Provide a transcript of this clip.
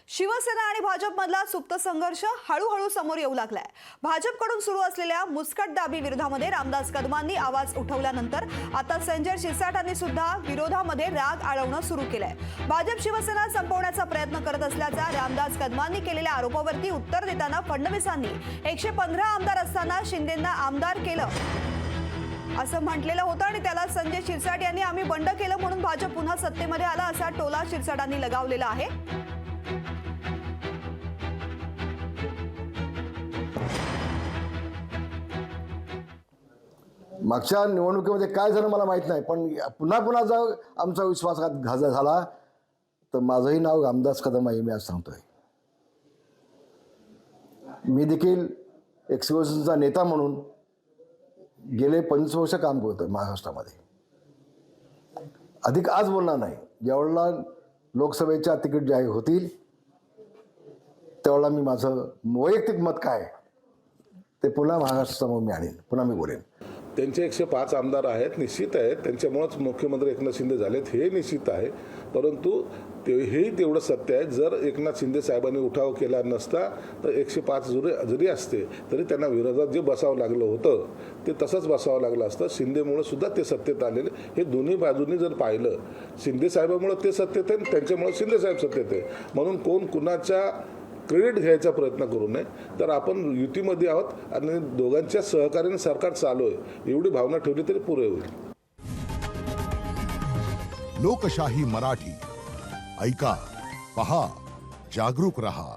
शिवसेना आणि भाजपमधला सुप्त संघर्ष हळूहळू समोर येऊ लागलाय। भाजपकडून सुरू असलेल्या मुस्कटदाबी विरोधामध्ये रामदास कदमांनी आवाज उठवल्यानंतर आता संजय शिरसाटांनी सुद्धा विरोधामध्ये राग आळवणं सुरू केलंय। भाजप शिवसेना संपवण्याचा प्रयत्न करत असल्याचा रामदास कदमांनी केलेल्या आरोपावरती उत्तर देताना फडणवीसांनी 115 आमदार असताना शिंदेंना आमदार केलं असं म्हटलेलं होतं आणि त्याला संजय शिरसाट यांनी आम्ही बंड केलं म्हणून भाजप पुन्हा सत्तेमध्ये आला असा टोला शिरसाटांनी लगावलेला आहे। मागच्या निवडणुकीमध्ये काय झालं मला माहित नाही, पण पुन्हा पुन्हा जर आमचा विश्वासघात झाला तर माझंही नाव रामदास कदम आहे, मी आज सांगतोय। मी देखील एक शिवसेनेचा नेता म्हणून गेले 25 वर्ष काम करतोय महाराष्ट्रामध्ये। अधिक आज बोलणार नाही, ज्यावेळेला लोकसभेच्या तिकीट जाहीर होतील त्यावेळेला मी माझं वैयक्तिक मत काय ते पुन्हा महाराष्ट्रासमोर मी आणेन, पुन्हा मी बोलेन। त्यांचे 105 आमदार आहेत, निश्चित आहेत, त्यांच्यामुळेच मुख्यमंत्री एकनाथ शिंदे झालेत हे निश्चित आहे। परंतु हेही तेवढं सत्य आहे, जर एकनाथ शिंदे साहेबांनी उठाव केला नसता तर 105 जरी असते तरी त्यांना विरोधात जे बसावं लागलं होतं ते तसंच बसावं लागलं असतं। शिंदेमुळे सुद्धा ते सत्तेत आलेले, हे दोन्ही बाजूंनी जर पाहिलं, शिंदे साहेबांमुळे ते सत्तेत आहे, त्यांच्यामुळे शिंदे साहेब सत्तेत आहे, म्हणून कोण कुणाच्या क्रेडिट घ्यायचा प्रयत्न करू नये। तर आपण युतीमध्ये आहोत आणि दोघांच्या सहकार्याने सरकार चालू आहे एवढी भावना ठेवली तरी पुरे होईल। लोकशाही मराठी ऐका, पहा, जागरूक रहा।